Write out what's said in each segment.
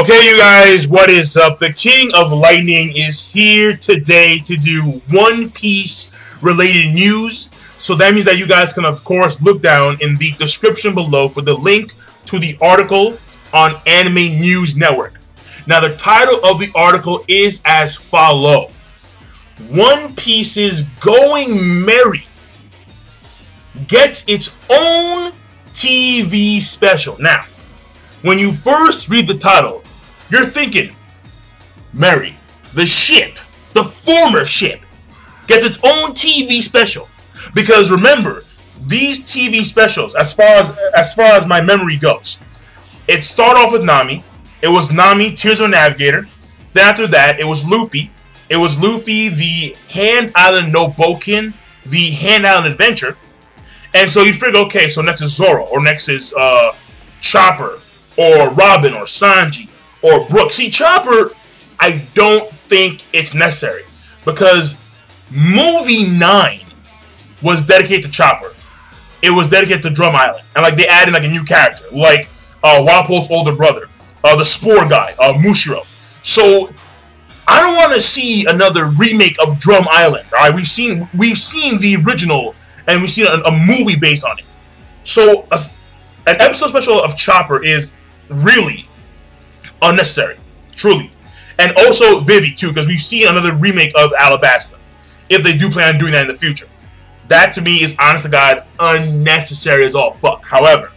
Okay, you guys, what is up? The King of Lightning is here today to do One Piece related news. So that means that you guys can, of course, look down in the description below for the link to the article on Anime News Network. Now, the title of the article is as follows: One Piece's Going Merry gets its own TV special. Now, when you first read the title, you're thinking, Merry, the ship, the former ship, gets its own TV special. Because remember, these TV specials, as far as my memory goes, it started off with Nami. It was Nami, Tears of a Navigator. Then after that, it was Luffy. It was Luffy, the Hand Island no Boken, the Hand Island Adventure. And so you figure, okay, so next is Zoro, or next is Chopper, or Robin, or Sanji, or Brook. See, Chopper, I don't think it's necessary, because movie 9 was dedicated to Chopper. It was dedicated to Drum Island, and like they added like a new character, like Walpole's older brother, the Spore guy, Mushiro. So I don't want to see another remake of Drum Island. All right, we've seen the original, and we've seen a movie based on it. So an episode special of Chopper is really unnecessary, truly. And also Vivi too, because we've seen another remake of Alabasta, if they do plan on doing that in the future. That to me is, honest to God, unnecessary as all fuck. However,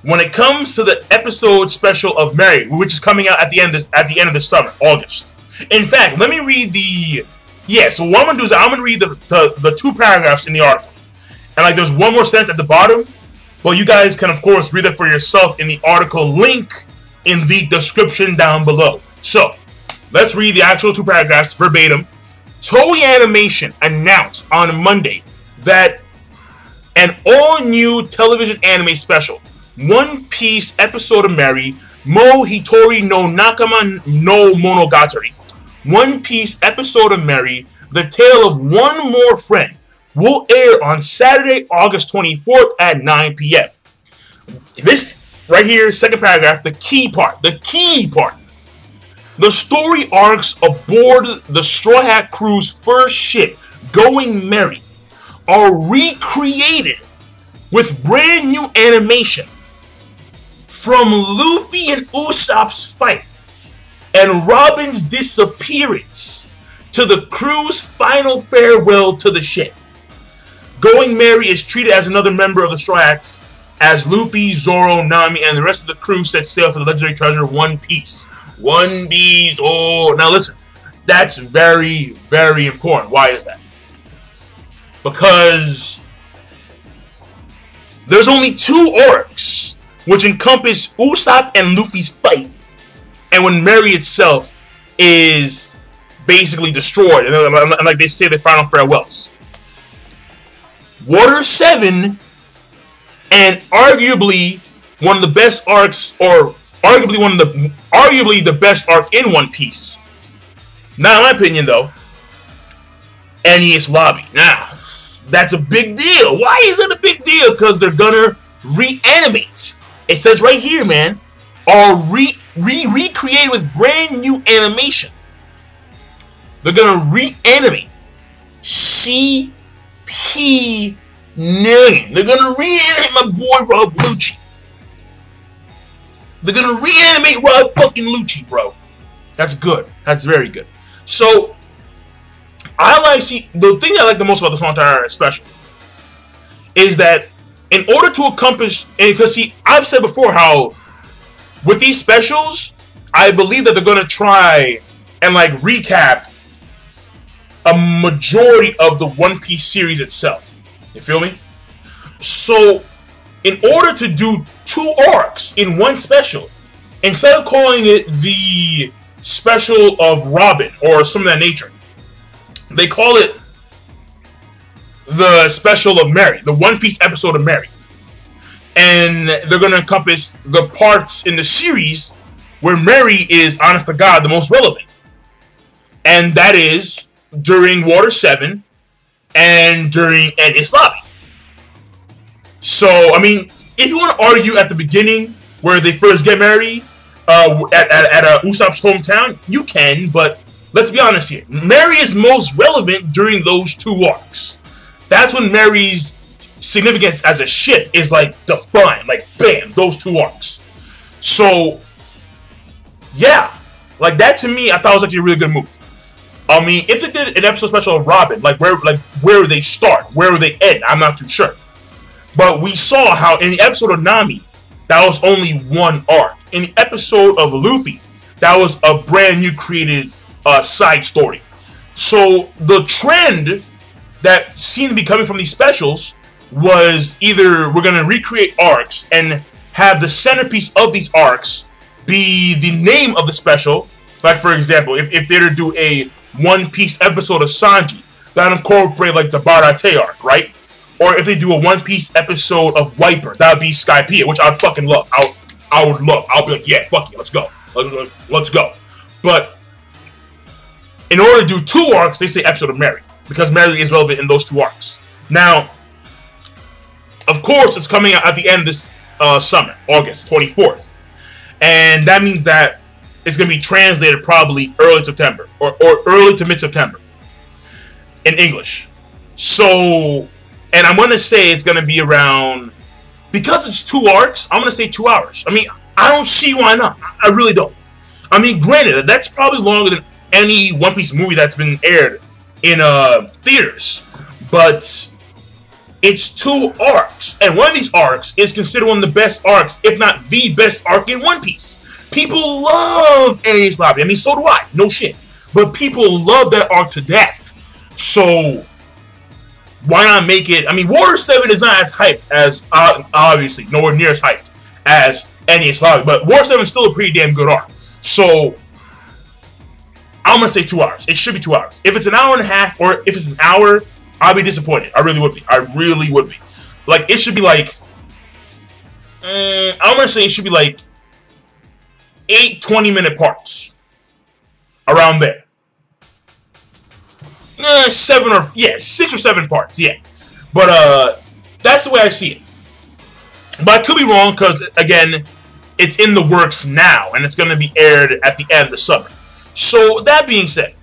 when it comes to the episode special of Merry, which is coming out at the end of the summer, August. In fact, let me read the so what I'm gonna do is I'm gonna read the two paragraphs in the article. And like there's one more sentence at the bottom, but you guys can of course read it for yourself in the article link in the description down below. So let's read the actual two paragraphs verbatim. Toei Animation announced on Monday that an all-new television anime special, One Piece episode of Merry, Mo Hitori no Nakama no Monogatari, One Piece episode of Merry, The Tale of One More Friend, will air on Saturday, August 24th at 9 p.m. This right here, second paragraph, the key part. The story arcs aboard the Straw Hat Crew's first ship, Going Merry, are recreated with brand new animation. From Luffy and Usopp's fight and Robin's disappearance to the crew's final farewell to the ship. Going Merry is treated as another member of the Straw Hats as Luffy, Zoro, Nami, and the rest of the crew set sail for the legendary treasure One Piece. One Piece. Oh, now listen, that's very, very important. Why is that? Because there's only two arcs which encompass Usopp and Luffy's fight, and when Merry itself is basically destroyed, and like they say, their final farewells. Water 7, and arguably one of the best arcs, or arguably the best arc in One Piece. Now, in my opinion, though, Enies Lobby. Now, that's a big deal. Why is it a big deal? Because they're gonna reanimate. It says right here, man, are recreated with brand new animation. They're gonna reanimate CP9. They're gonna reanimate my boy Rob Lucci. They're gonna reanimate Rob fucking Lucci, bro. That's good. That's very good. So the thing I like the most about this whole entire special is that in order to accomplish, because see, I've said before how with these specials, I believe that they're gonna try and like recap a majority of the One Piece series itself. You feel me? So, in order to do two arcs in one special, instead of calling it the special of Robin or something of that nature, they call it the special of Merry, the One Piece episode of Merry. And they're going to encompass the parts in the series where Merry is, honest to God, the most relevant. And that is during Water 7 and during Enies Lobby. So, I mean, if you want to argue at the beginning where they first get married at Usopp's hometown, you can, but let's be honest here. Mary is most relevant during those 2 arcs. That's when Mary's significance as a ship is like defined, like bam, those 2 arcs. So yeah, like that to me, I thought was actually a really good move. I mean, if they did an episode special of Robin, like where they start, where they end, I'm not too sure. But we saw how in the episode of Nami, that was only 1 arc. In the episode of Luffy, that was a brand new created side story. So the trend that seemed to be coming from these specials was either we're going to recreate arcs and have the centerpiece of these arcs be the name of the special. Like, for example, if they were to do a One Piece episode of Sanji, that incorporate like the Barate arc, right? Or if they do a One Piece episode of Wiper, that would be Skypiea, which I'd fucking love. I would love. I'll be like, yeah, fuck you, let's go. Let's go. But in order to do 2 arcs, they say episode of Mary, because Mary is relevant in those 2 arcs. Now, of course, it's coming out at the end of this summer, August 24th. And that means that it's going to be translated probably early September, or early to mid-September in English. So, and I'm going to say it's going to be around, because it's 2 arcs, I'm going to say 2 hours. I mean, I don't see why not. I really don't. I mean, granted, that's probably longer than any One Piece movie that's been aired in theaters. But it's 2 arcs. And one of these arcs is considered one of the best arcs, if not the best arc in One Piece. People love Enies Lobby. I mean, so do I. No shit. But people love that arc to death. So why not make it? I mean, Water 7 is not as hyped as, obviously, nowhere near as hyped as Enies Lobby. But Water 7 is still a pretty damn good arc. So I'm going to say 2 hours. It should be 2 hours. If it's an hour and a half, or if it's an hour, I'll be disappointed. I really would be. I really would be. Like, it should be like, I'm going to say it should be like 8 20-minute parts. Around there. 6 or 7 parts, yeah. But, that's the way I see it. But I could be wrong, because, again, it's in the works now, and it's going to be aired at the end of the summer. So, that being said,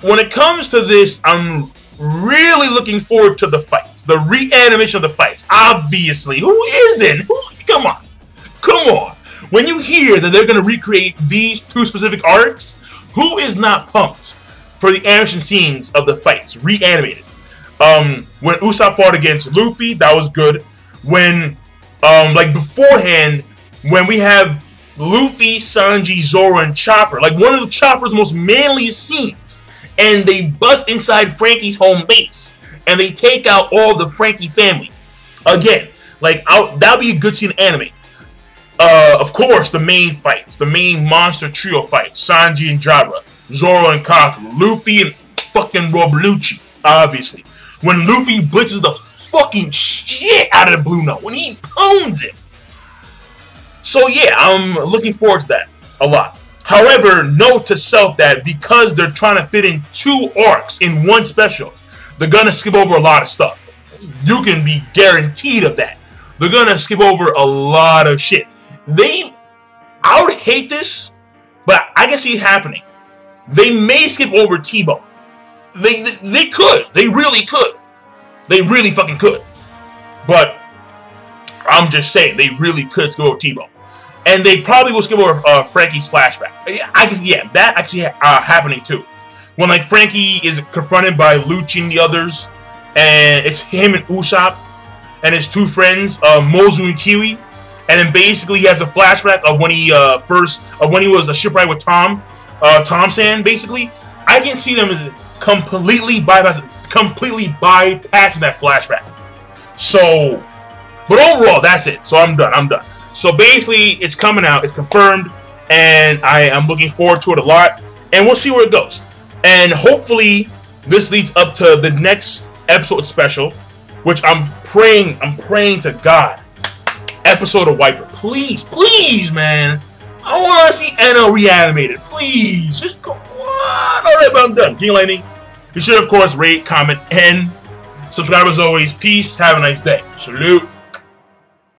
when it comes to this, I'm really looking forward to the fights. The reanimation of the fights. Obviously. Who isn't? Come on. Come on. When you hear that they're going to recreate these 2 specific arcs, who is not pumped for the animation scenes of the fights? Reanimated. When Usopp fought against Luffy, that was good. When, like beforehand, when we have Luffy, Sanji, Zoro, and Chopper, like one of the Chopper's most manliest scenes, and they bust inside Frankie's home base, and they take out all the Frankie family. Again, like, that'd be a good scene to animate. Of course, the main fights, the main monster trio fights, Sanji and Jabra, Zoro and Kaku, Luffy and fucking Rob Lucci, obviously. When Luffy blitzes the fucking shit out of the Blue Note, when he pwns it. So yeah, I'm looking forward to that a lot. However, note to self that because they're trying to fit in 2 arcs in one special, they're gonna skip over a lot of stuff. You can be guaranteed of that. They're gonna skip over a lot of shit. I would hate this, but I can see it happening. They may skip over T-Bone. They could. They really could. They really fucking could. But I'm just saying, they really could skip over T-Bone. And they probably will skip over Frankie's flashback. I can see, yeah, that actually happening too. When like Frankie is confronted by Lucci and the others, and it's him and Usopp and his 2 friends, Mozu and Kiwi, and then basically he has a flashback of when he was a shipwright with Tom Sand. Basically, I can see them as completely bypassing that flashback. So, but overall, that's it. So I'm done. So basically, it's coming out. It's confirmed. And I am looking forward to it a lot. And we'll see where it goes. And hopefully, this leads up to the next episode special. Which I'm praying to God. Episode of Wiper. Please, man. I want to see Enno reanimated. Please. Just go on. Alright, but I'm done. King Lightning. Be sure, of course, rate, comment, and subscribe as always. Peace. Have a nice day. Salute.